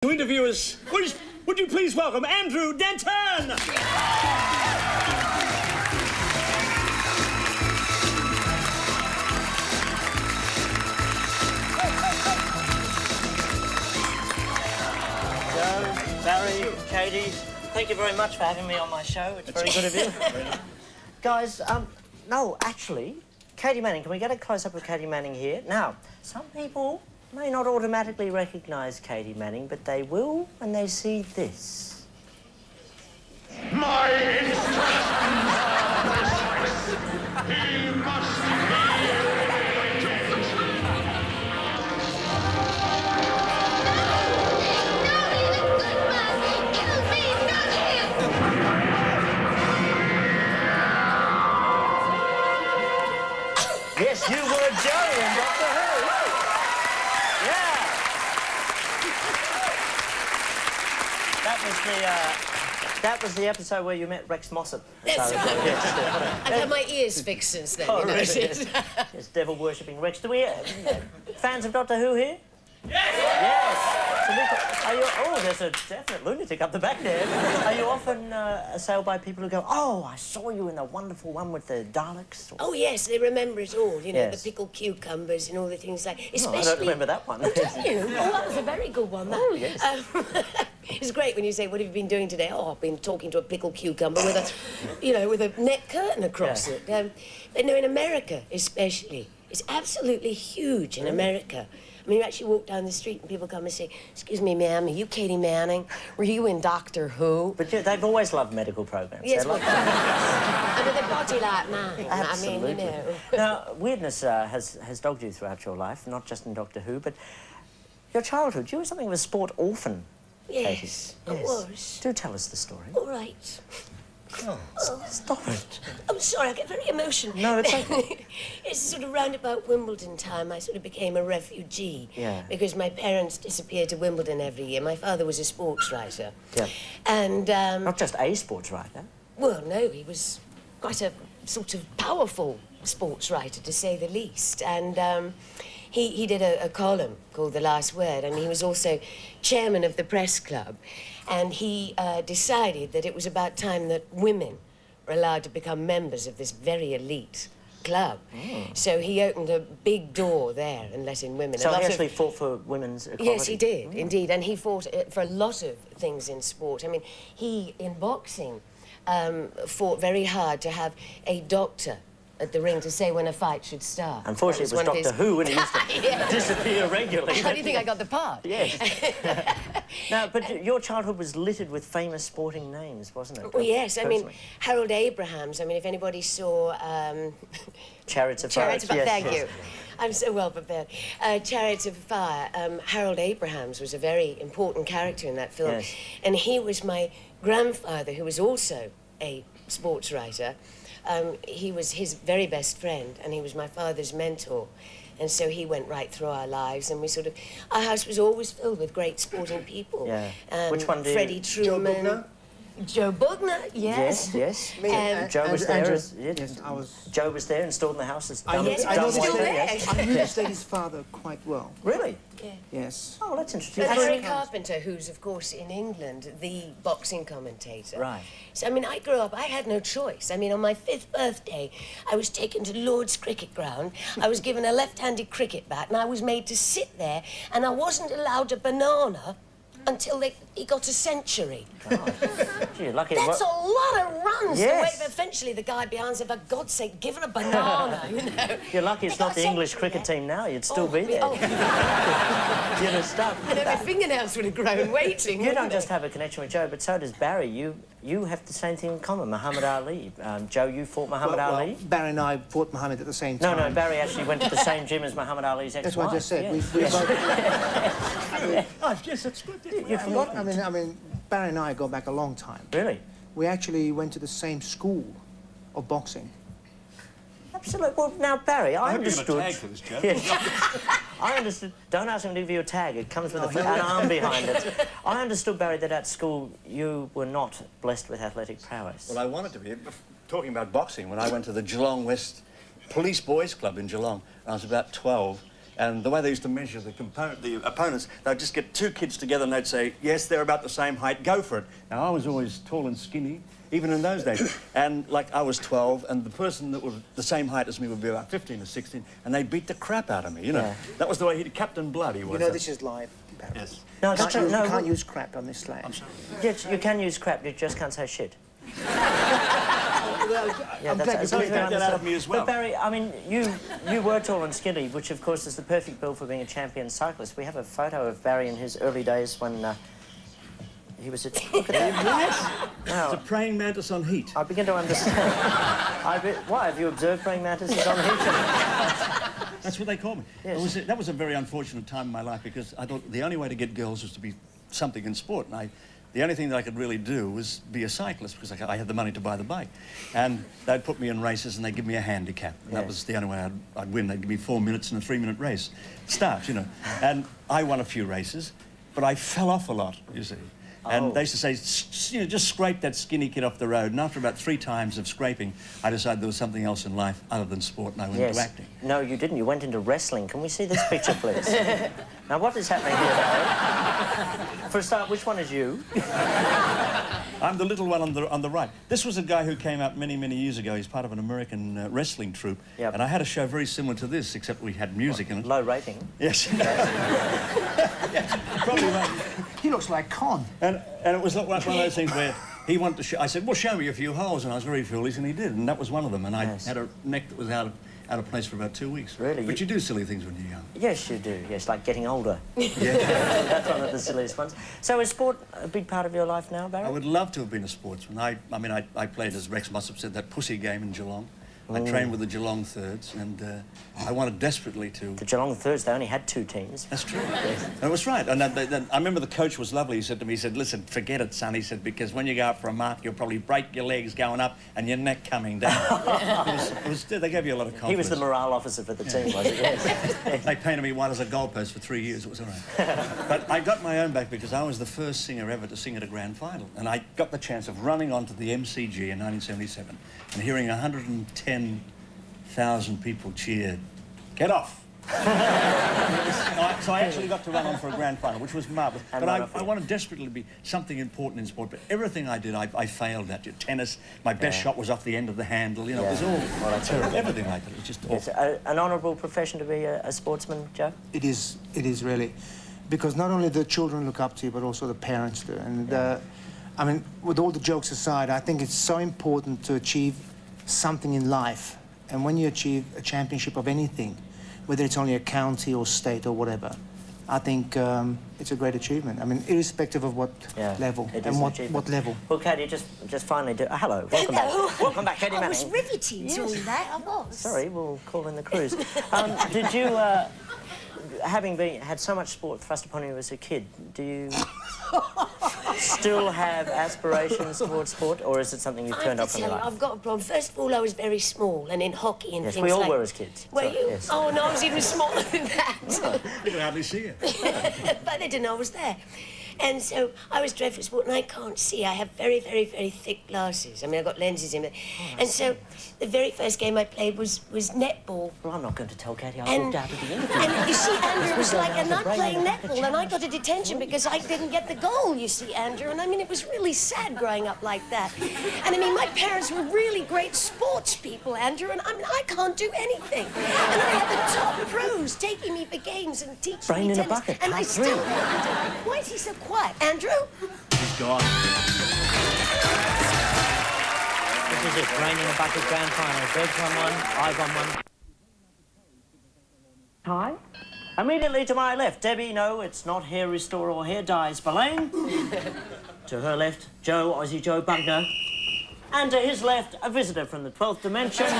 To interviewers, would you please welcome Andrew Denton? Joe, Barry, Katy, thank you very much for having me on my show. It's very good of you. Guys, no, actually, Katy Manning, can we get a close-up of Katy Manning here? Now, some people may not automatically recognise Katy Manning, but they will when they see this. My instruction, he must Yes, you were Joe in Doctor Who. Yeah. That was the episode where you met Rex Mossop. That's So, right. yes. I've had my ears fixed since then. Oh, you know. really? Yes, devil-worshipping Rex. Do we fans of Doctor Who here? Yes. So there's a definite lunatic up the back there. Are you often assailed by people who go, "Oh, I saw you in the wonderful one with the Daleks"? Oh, yes, they remember it all, you know, Yes. the pickled cucumbers and all the things like... Oh, I don't remember that one. Oh, don't you? Oh, that was a very good one, that. Oh, yes. It's great when you say, what have you been doing today? Oh, I've been talking to a pickled cucumber with a, you know, with a net curtain across it. But no, in America especially, it's absolutely huge in America. I mean, you actually walk down the street and people come and say, "Excuse me, ma'am, are you Katy Manning? Were you in Doctor Who?" But they've always loved medical programs. Yes, They love I mean, a body like mine. Absolutely. I mean, you know. Now, weirdness has dogged you throughout your life, not just in Doctor Who, but your childhood. You were something of a sport orphan, Yes, Katy. I was. Do tell us the story. All right. Oh, stop it. I'm sorry, I get very emotional. No, it's okay. It's sort of round about Wimbledon time, I sort of became a refugee. Yeah. Because my parents disappeared to Wimbledon every year. My father was a sports writer. Yeah. And, Not just a sports writer. well, no, he was quite a sort of powerful sports writer, to say the least. And, he did a column called The Last Word, and he was also chairman of the press club. And he decided that it was about time that women were allowed to become members of this very elite club. So he opened a big door there and let in women. So A lot he of- actually fought for women's equality? Yes, he did, indeed. And he fought for a lot of things in sport. I mean, he, in boxing, fought very hard to have a doctor at the ring to say when a fight should start. Unfortunately, it was one of Doctor Who, and he used to Yeah. disappear regularly. How do you think I got the part? Yes. Now, but your childhood was littered with famous sporting names, wasn't it? Well, yes. I mean, Personally. Harold Abrahams. I mean, if anybody saw... Chariots of Fire. Chariots of Fire, Yes, thank yes. you. I'm so well prepared. Chariots of Fire, Harold Abrahams was a very important character in that film. Yes. And he was my grandfather, who was also a sports writer. He was his very best friend, and he was my father's mentor. And so he went right through our lives, and we sort of... Our house was always filled with great sporting people. Yeah. Which one do you... Freddie Truman. Joe Bugner, yes. Yes, yes. Joe was there. Yes, I was... Joe was there, installed in the house as dumb, Yes, dumb I know was still there, there. yes. I knew this lady's father quite well. Really? Yeah. Yes. Oh, that's interesting. But That's- Harry Carpenter, who's, of course, in England, the boxing commentator. Right. So, I mean, I grew up, I had no choice. I mean, on my 5th birthday, I was taken to Lord's Cricket Ground. I was given a left-handed cricket bat, and I was made to sit there, and I wasn't allowed a banana until he got a century. Gee, lucky. That's a lot of runs Yes. to wait. But eventually, the guy behind said, for God's sake, give her a banana, you know. You're lucky it's They not got the English century, cricket yeah. team now. You'd still Oh, be there. oh. You'd have stuck. I know, my fingernails would have grown waiting. You don't wouldn't just they? have a connection with Joe, but so does Barry. You have the same thing in common, Muhammad Ali. Joe, you fought Muhammad Ali? Barry and I fought Muhammad at the same No, time. no, Barry actually went to the same gym as Muhammad Ali's ex-wife. That's what I just said. Yes. We Yes. both... Oh, yes, it's good. You've forgotten. I mean, Barry and I go back a long time. Really? We actually went to the same school of boxing. Absolutely. Well, now, Barry, I hope you're understood... gonna tag for this, Joe. Yes. I understood... Don't ask him to give you a tag. It comes with an arm behind it. I understood, Barry, that at school you were not blessed with athletic prowess. Well, I wanted to be. Talking about boxing, when I went to the Geelong West Police Boys Club in Geelong, I was about 12, And the way they used to measure the opponents, they'd just get two kids together and they'd say, yes, they're about the same height, go for it. Now, I was always tall and skinny, even in those days. And, like, I was 12, and the person that was the same height as me would be about 15 or 16, and they beat the crap out of me, you know. Yeah. That was the way Captain Blood he was. You know, this is live. Barry. Yes. No, You that's can't, no, you can't use crap on this slang. I'm sorry. Yes, you can use crap, you just can't say shit. Yeah, I'm glad that's you always cleared been that out understood. of me as well. But Barry, I mean, you were tall and skinny, which of course is the perfect bill for being a champion cyclist. We have a photo of Barry in his early days when he was a... Look at that. Wow. It's a praying mantis on heat. I begin to understand. Why, have you observed praying mantises on heat? That's what they call me. Yes. That was a very unfortunate time in my life because I thought the only way to get girls was to be something in sport. And the only thing that I could really do was be a cyclist because I had the money to buy the bike. And they'd put me in races and they'd give me a handicap. And that was the only way I'd win. They'd give me 4 minutes in a 3-minute race. Start, you know. And I won a few races, but I fell off a lot, you see. And they used to say, you know, just scrape that skinny kid off the road. And after about 3 times of scraping, I decided there was something else in life other than sport, and I went into acting. No, you didn't. You went into wrestling. Can we see this picture, please? Now, what is happening here, Barry? For a start, which one is you? I'm the little one on the right. This was a guy who came out many, many years ago. He's part of an American wrestling troupe. Yep. And I had a show very similar to this, except we had music in it. Low rating. Yes. Yes, probably right. He looks like Con. And it was like one of those things where he wanted to show... I said, well, show me a few holes, and I was very foolish, and he did, and that was one of them. And I had a neck that was out of place for about 2 weeks. Really? But you do silly things when you're young. Yes, you do. Yes, like getting older. Yeah. That's one of the silliest ones. So is sport a big part of your life now, Barry? I would love to have been a sportsman. I played, as Rex must have said, that pussy game in Geelong. I trained with the Geelong Thirds, and I wanted desperately to... The Geelong Thirds, they only had 2 teams. That's true. Yes. And it was right. And I remember the coach was lovely. He said to me, he said, listen, forget it, son. He said, because when you go up for a mark, you'll probably break your legs going up and your neck coming down. They gave you a lot of confidence. He was the morale officer for the team, was he? Yes. They painted me white as a goalpost for 3 years. It was all right. But I got my own back because I was the first singer ever to sing at a grand final. And I got the chance of running onto the MCG in 1977 and hearing 110,000 people cheered, "Get off!" So I actually got to run on for a grand final, which was marvellous. But I wanted desperately to be something important in sport, but everything I did, I failed at. Tennis, my best shot was off the end of the handle, you know, it was all terrible. Everything like that, it was just awful. Yes, an honourable profession to be a sportsman, Joe? It is really. Because not only the children look up to you, but also the parents do. And, I mean, with all the jokes aside, I think it's so important to achieve something in life. And when you achieve a championship of anything, whether it's only a county or state or whatever, I think it's a great achievement. I mean, irrespective of what level and what level. Well, Katy, just finally do... hello, welcome back. Welcome back, Katy Manning. I was riveting to all that, I was. Sorry, we'll call in the crews. Did you, having had so much sport thrust upon you as a kid, do you still have aspirations towards sport, or is it something you've turned off in your life? I've got a problem. First of all, I was very small, and in hockey and things like... Yes, we all were as kids. Were you? Yes. Oh, no, I was even smaller than that. You can hardly see it. But they didn't know I was there. And so I was dreadful at sport, and I can't see. I have very, very, very thick glasses. I mean, I've got lenses in it. And so the very first game I played was netball. Well, I'm not going to tell Katy. I walked out at the end of it. And you see, Andrew, it was like, and I'm playing netball, and I got a detention because I didn't get the goal, you see, Andrew. And I mean, it was really sad growing up like that. And I mean, my parents were really great sports people, Andrew, and I mean, I can't do anything. And I had the top pros taking me for games and teaching Brain me in a tennis. bucket, And I part still three. Why is he so quiet? Andrew? He's gone. This is it, Rain in a Bucket Grand Final. Greg's won one, I've won one. Hi. Immediately to my left, Debbie, no, it's not hair restore or hair dye, Spillane. To her left, Joe, Aussie Joe Bugner. And to his left, a visitor from the 12th dimension. Katy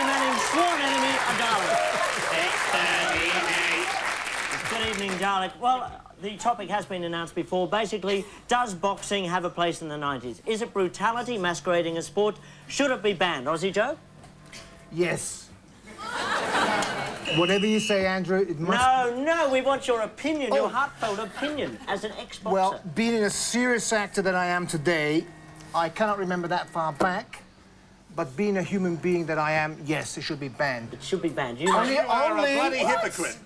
Manning, sworn enemy, a Dalek. Good evening, Dalek. Well, the topic has been announced before. Basically, does boxing have a place in the 90s? Is it brutality masquerading as sport? Should it be banned? Aussie Joe? Yes. Whatever you say, Andrew, it must... No, we want your opinion, your heartfelt opinion, as an ex-boxer. Well, being a serious actor that I am today, I cannot remember that far back. but being a human being that I am, yes, it should be banned. It should be banned. You You are a bloody hypocrite.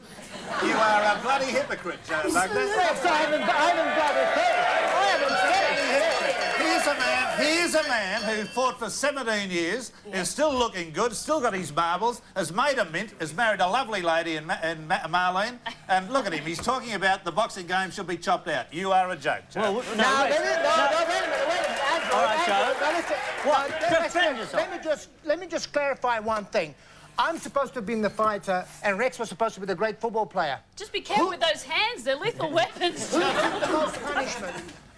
You are a bloody hypocrite, Joe Douglas. I haven't got it there. I haven't said it. Here's a man who fought for 17 years, is still looking good, still got his marbles, has made a mint, has married a lovely lady in Marlene, and look at him, he's talking about the boxing game should be chopped out. You are a joke, Joe. Well, No, wait a minute, Andrew. All right, Andrew, What? let me just clarify one thing. I'm supposed to have been the fighter, and Rex was supposed to be the great football player. Just be careful with those hands. They're lethal weapons. Who took the most punishment?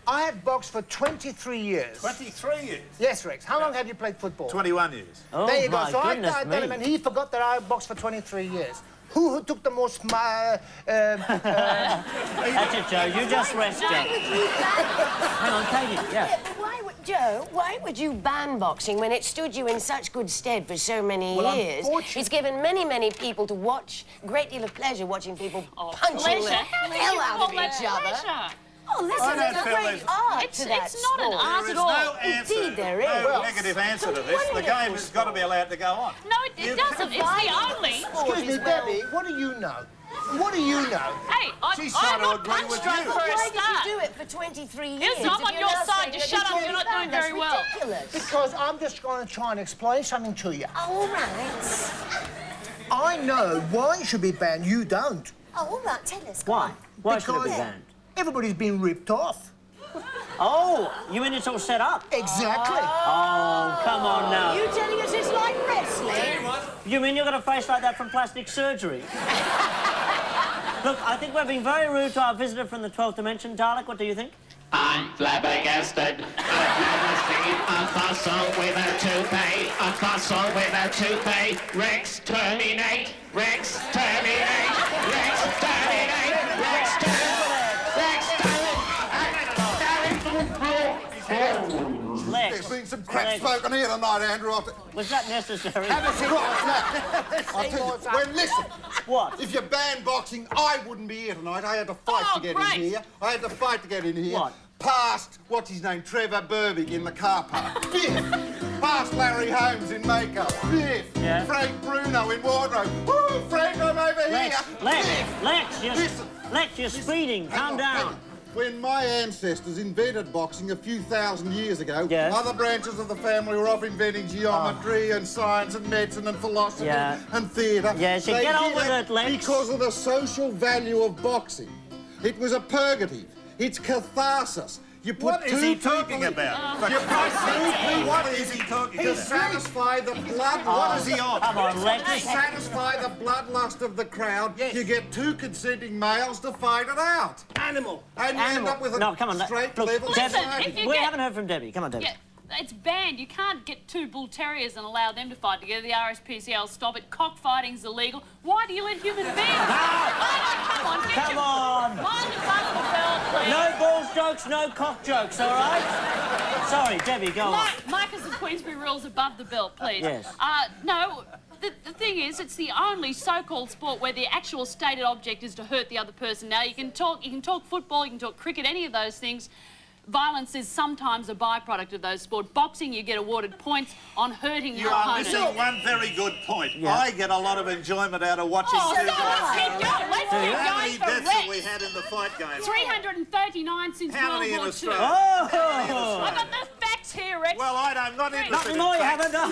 I have boxed for 23 years. 23 years? Yes, Rex. How long have you played football? 21 years. Oh, There you go. my So I goodness done him, me. and he forgot that I boxed for 23 years. Who took the most... That's it, Joe. You just rest, Joe. Hang on, Katy. Yeah. But why would, Joe, why would you ban boxing when it stood you in such good stead for so many Well, years? unfortunately- It's given many, many people to watch, great deal of pleasure watching people punching Pleasure? the How can hell you out call of that each other. pleasure? Oh, listen, I don't there's a feel great there's- art It's to that not an sport. art There at is all. no answer. Indeed there is. No Well, negative answer to so this. The wonderful game has got to be allowed to go on. No, it doesn't. It's the only. Excuse me, Debbie, what do you know? What do you know? Hey, She's I'm trying to not agree punch with drunk you. for a Why did start. you do it for 23 years? Yes, I'm if on you're your now side. saying Just that shut up, you're not doing That's very well. ridiculous. Because I'm just going to try and explain something to you. All right. I know why it should be banned. You don't. Oh, all right, tell us. go Why? on. Why should it be Because banned? everybody's been ripped off. Oh, you mean it's all set up? Exactly. Oh, come on now. You telling us it's like wrestling? You mean you're going to face like that from plastic surgery? Look, I think we're being very rude to our visitor from the 12th dimension. Dalek, what do you think? I'm flabbergasted. I've never seen a fossil with a toupee. A fossil with a toupee. Rex terminate. Rex terminate. Rex terminate. Rex terminate. Rex terminate. Lex. There's been some crap Lex. spoken here tonight, Andrew. Was that necessary? Have a cigarette now. I'll tell you. Well, listen. What? If you banned boxing, I wouldn't be here tonight. I had to fight Oh, to get great. in here. I had to fight to get in here. What? Past, what's his name, Trevor Burbig in the car park. Biff. Past Larry Holmes in makeup. Biff. Yeah. Frank Bruno in wardrobe. Woo, Frank, I'm over Lex, here. Lex, Biff. Lex, Listen. you're speeding. Hang Calm on, hang down. on. When my ancestors invented boxing a few thousand years ago, Yes. other branches of the family were off inventing geometry and science and medicine and philosophy Yeah. and theatre. Yes, you They get on did with it, Lex. because of the social value of boxing. It was a purgative. It's catharsis. You put What is two he people talking in- about? You put two people What in- is he talking He about? satisfy the blood. What is he on? Come on, To Lex. satisfy the bloodlust of the crowd, you get two consenting males to fight it out. Animal. And you end up with a No, come on. straight Look, level Debbie, Listen, fight. if you we get- haven't heard from Debbie. Come on, Debbie. Yeah, it's banned. You can't get two bull terriers and allow them to fight together. The RSPCA will stop it. Cockfighting's illegal. Why do you let human beings? Come on, get Come your... on. Mind your butt bell, please. No balls jokes, no cock jokes, all right? Sorry, Debbie, go on. Marcus and Queensbury rules above the belt, please. Yes. No, the thing is, it's the only so-called sport where the actual stated object is to hurt the other person. Now, you can talk football, you can talk cricket, any of those things. Violence is sometimes a byproduct of those sports. Boxing, you get awarded points on hurting You your are opponent. missing one very good point. Yeah. I get a lot of enjoyment out of watching Oh, two so guys. let's keep going. Let's keep How many going for deaths have we Rex. had in the fight game? 339 since How World many in War II. Australia? Oh! I've got the facts here, Rex. Well, I'm not interested Nothing in more you facts. haven't done.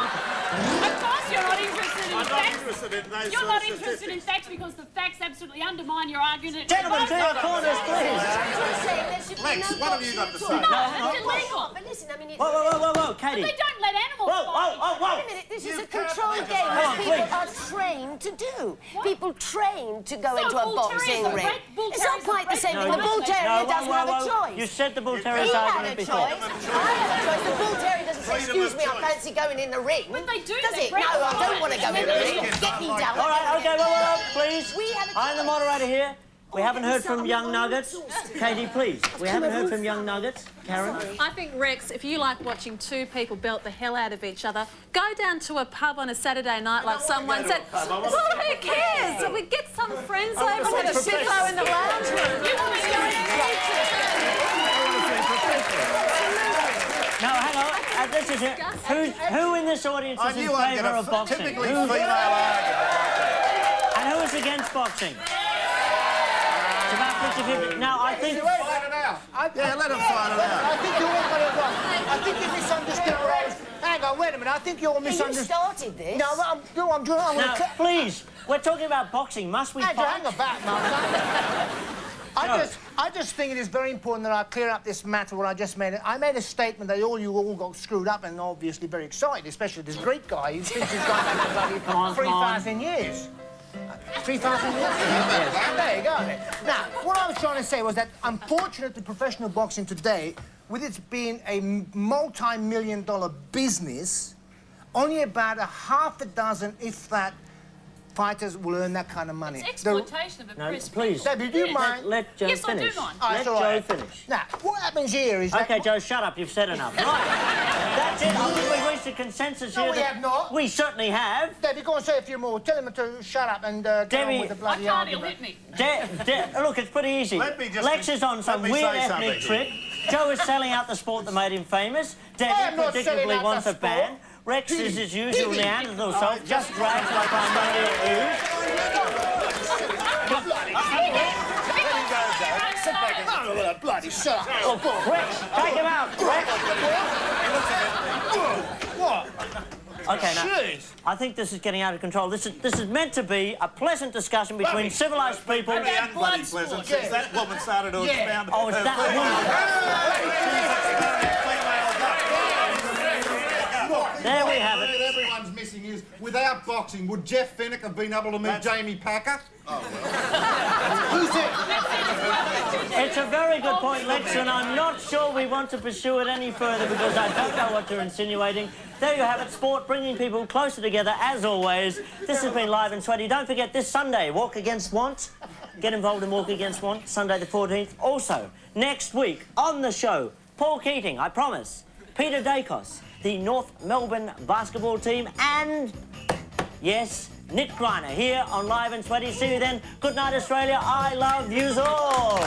Of course you're not interested in I'm not facts. interested in those You're sort not of interested in statistics. facts because the facts absolutely undermine your argument. Gentlemen, to your corners, please. Lex, what have you got to say? No, it's illegal. But listen, I mean, it's... Whoa, whoa, whoa, whoa, whoa, Katy. They don't let animals Whoa, fight. whoa, whoa, whoa. Wait a minute, this is You a can't controlled make game a that fight. people Please. are trained to do. People trained to go So into a bull boxing terriers are ring. great. Bull It's not terriers are quite the great. same No, thing. The no, bull no, terrier No, doesn't whoa, have whoa, a whoa. choice. You said the bull He terrier's had argument a before. choice. I had a choice. The bull terrier doesn't say, Freedom of excuse me, I choice. fancy going in the ring. But they do. Does They're it? No, great I don't want to go in the ring. Get me down. All right, okay, whoa, please. We have a I'm the choice. moderator here. We haven't heard from something Young on Nuggets. the Katy, please. We haven't heard from Young Nuggets. Karen? I think, Rex, if you like watching two people belt the hell out of each other, go down to a pub on a Saturday night like someone said. Well, who cares? So we get some friends over and have a sippo in the lounge room. You want to go in? No, hang on. this is it. Who in this audience I is in knew I'd get favour a of boxing? typically female argument. And who is against boxing? It's about 50-50. Now, I think... Fight it out. Yeah, let him fight it out. I think you all got it wrong. I think you misunderstood what I was... Hang on, wait a minute. I think you all misunderstood... You started this. No, I'm going Now, to... please, we're talking about boxing. Must we Andrew, fight? hang on back, Mark. I just think it is very important that I clear up this matter what I just made. I made a statement that you all got screwed up and obviously very excited, especially this Greek guy who thinks he's gone back to bloody 3,000 years. 3,000 years? There you go. Now, what I was trying to say was that, unfortunately, professional boxing today, with it being a multi-million-dollar business, only about a half a dozen, if that, fighters will earn that kind of money. It's exploitation of a press. Please. Debbie, do you mind? Let Joe Yes, finish. I do mind. Let Joe finish. Now, what happens here is OK, that... Joe, shut up. You've said enough. Right. That's it. I think we've reached a consensus here. No, we have not. We certainly have. Debbie, go and say a few more. Tell him to shut up and get on with the I bloody can't, he'll argument. hit me. Look, it's pretty easy. Let me just- Lex is on some let me weird say ethnic something. trick. Joe is selling out the sport that made him famous. I am Debbie not predictably selling out wants the a ban. Rex is his usual Neanderthal self, just drags like primordial ooze. Sit back and... Bloody shut up. Oh, Rex, take him out. Rex. What? OK, now, I think this is getting out of control. This is meant to be a pleasant discussion between civilised people. Very unbloody pleasant since that woman started to expound... Oh, it's that woman. There we have it. What everyone's missing is, without boxing, would Jeff Finnick have been able to meet Jamie Packer? Who's it? It's a very good point, Lex, and I'm not sure we want to pursue it any further because I don't know what you're insinuating. There you have it, sport bringing people closer together, as always. This has been Live and Sweaty. Don't forget, this Sunday, Walk Against Want. Get involved in Walk Against Want, Sunday the 14th. Also, next week, on the show, Paul Keating, I promise, Peter Dacos, the North Melbourne basketball team, and, yes, Nick Greiner here on Live and Sweaty. See you then. Good night, Australia. I love yous all.